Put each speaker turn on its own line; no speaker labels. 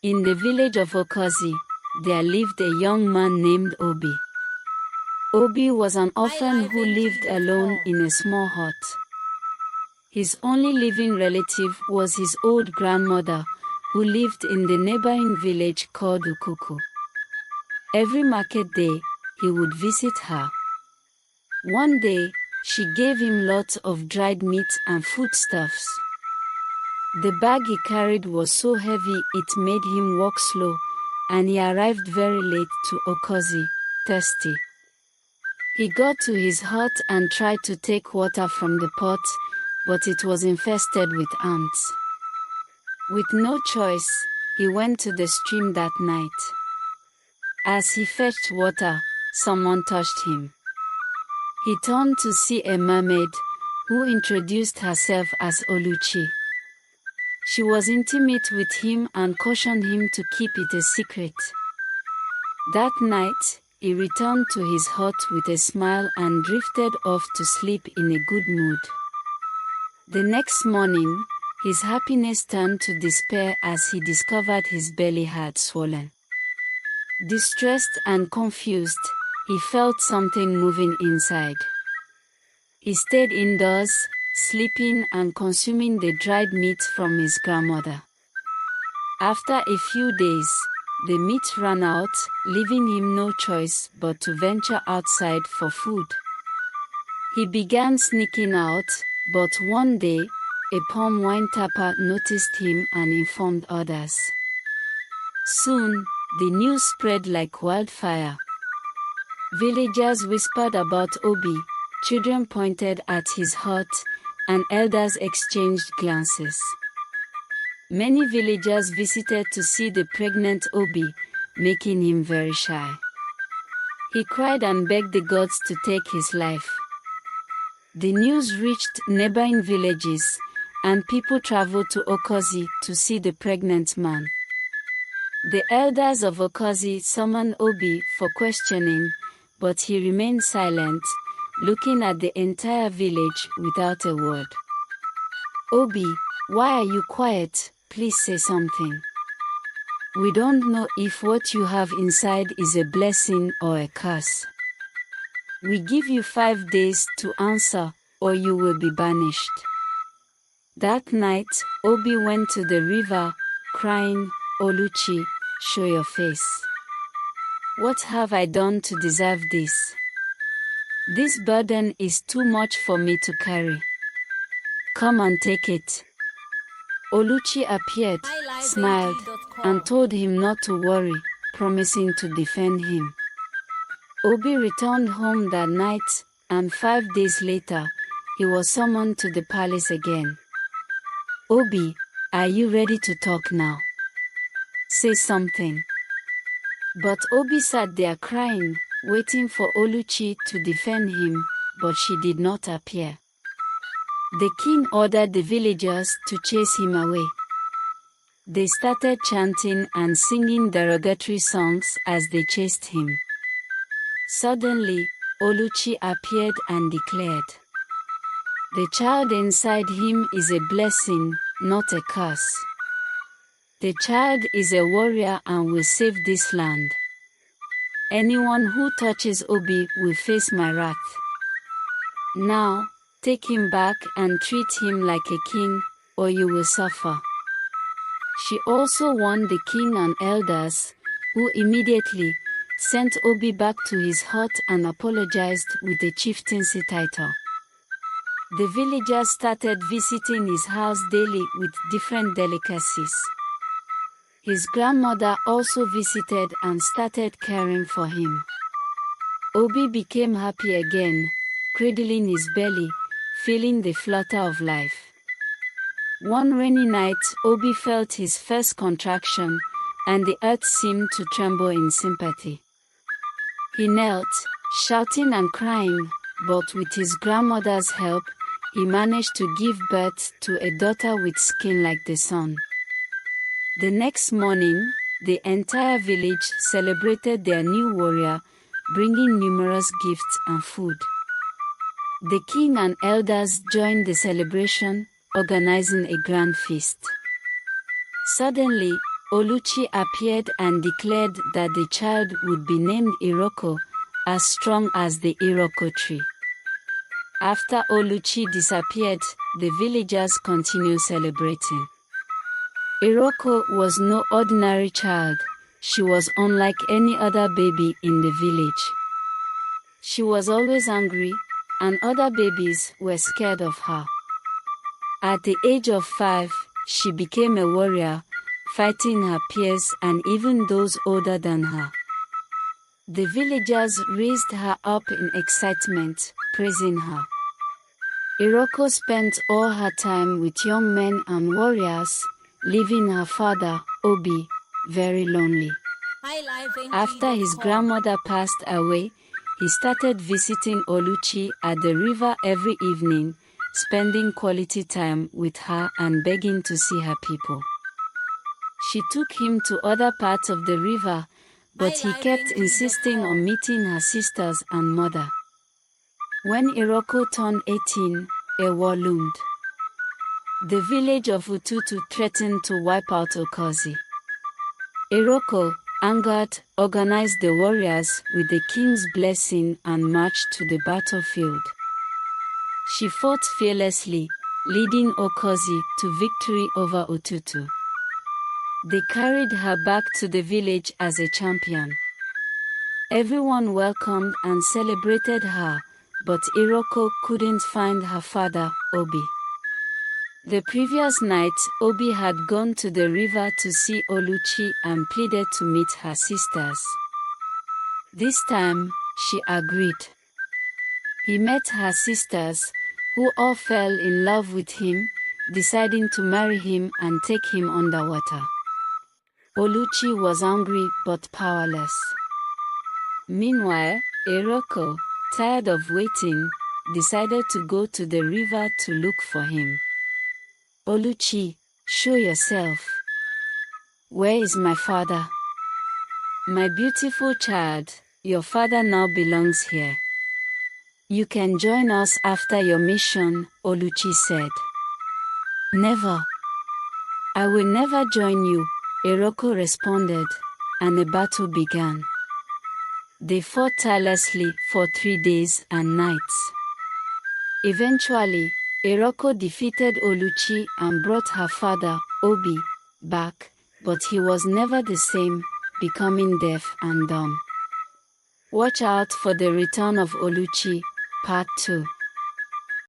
In the village of Okozi, there lived a young man named Obi. Obi was an orphan who lived alone in a small hut. His only living relative was his old grandmother, who lived in the neighboring village called Ukuku. Every market day, he would visit her. One day, she gave him lots of dried meat and foodstuffs. The bag he carried was so heavy it made him walk slow, and he arrived very late to Okozi, thirsty. He got to his hut and tried to take water from the pot, but it was infested with ants. With no choice, he went to the stream that night. As he fetched water, someone touched him. He turned to see a mermaid, who introduced herself as Oluchi. She was intimate with him and cautioned him to keep it a secret. That night, he returned to his hut with a smile and drifted off to sleep in a good mood. The next morning, his happiness turned to despair as he discovered his belly had swollen. Distressed and confused, he felt something moving inside. He stayed indoors, sleeping and consuming the dried meat from his grandmother. After a few days, the meat ran out, leaving him no choice but to venture outside for food. He began sneaking out, but one day, a palm wine tapper noticed him and informed others. Soon, the news spread like wildfire. Villagers whispered about Obi, children pointed at his hut, and elders exchanged glances. Many villagers visited to see the pregnant Obi, making him very shy. He cried and begged the gods to take his life. The news reached neighboring villages, and people traveled to Okozi to see the pregnant man. The elders of Okozi summoned Obi for questioning, but he remained silent, looking at the entire village without a word. "Obi, why are you quiet? Please say something. We don't know if what you have inside is a blessing or a curse. We give you 5 days to answer, or you will be banished." That night, Obi went to the river, crying, "Oluchi, show your face. What have I done to deserve this? This burden is too much for me to carry. Come and take it." Oluchi appeared, smiled, and told him not to worry, promising to defend him. Obi returned home that night, and 5 days later, he was summoned to the palace again. "Obi, are you ready to talk now? Say something." But Obi sat there crying, waiting for Oluchi to defend him, but she did not appear. The king ordered the villagers to chase him away. They started chanting and singing derogatory songs as they chased him. Suddenly, Oluchi appeared and declared, "The child inside him is a blessing, not a curse. The child is a warrior and will save this land. Anyone who touches Obi will face my wrath. Now, take him back and treat him like a king, or you will suffer." She also warned the king and elders, who immediately sent Obi back to his hut and apologized with a chieftaincy title. The villagers started visiting his house daily with different delicacies. His grandmother also visited and started caring for him. Obi became happy again, cradling his belly, feeling the flutter of life. One rainy night, Obi felt his first contraction, and the earth seemed to tremble in sympathy. He knelt, shouting and crying, but with his grandmother's help, he managed to give birth to a daughter with skin like the sun. The next morning, the entire village celebrated their new warrior, bringing numerous gifts and food. The king and elders joined the celebration, organizing a grand feast. Suddenly, Oluchi appeared and declared that the child would be named Iroko, as strong as the Iroko tree. After Oluchi disappeared, the villagers continued celebrating. Iroko was no ordinary child. She was unlike any other baby in the village. She was always angry, and other babies were scared of her. At the age of 5, she became a warrior, fighting her peers and even those older than her. The villagers raised her up in excitement, praising her. Iroko spent all her time with young men and warriors, leaving her father, Obi, very lonely. After his grandmother passed away, he started visiting Oluchi at the river every evening, spending quality time with her and begging to see her people. She took him to other parts of the river, but he kept insisting on meeting her sisters and mother. When Iroko turned 18, a war loomed. The village of Ututu threatened to wipe out Okozi. Iroko, angered, organized the warriors with the king's blessing and marched to the battlefield. She fought fearlessly, leading Okozi to victory over Ututu. They carried her back to the village as a champion. Everyone welcomed and celebrated her, but Iroko couldn't find her father, Obi. The previous night, Obi had gone to the river to see Oluchi and pleaded to meet her sisters. This time, she agreed. He met her sisters, who all fell in love with him, deciding to marry him and take him underwater. Oluchi was angry but powerless. Meanwhile, Iroko, tired of waiting, decided to go to the river to look for him. Oluchi, show yourself. Where is my father? My beautiful child, your father now belongs here. You can join us after your mission, Oluchi said. Never. I will never join you, Iroko responded, and a battle began. They fought tirelessly for 3 days and nights. Eventually, Iroko defeated Oluchi and brought her father, Obi, back, but he was never the same, becoming deaf and dumb. Watch out for the return of Oluchi, Part 2.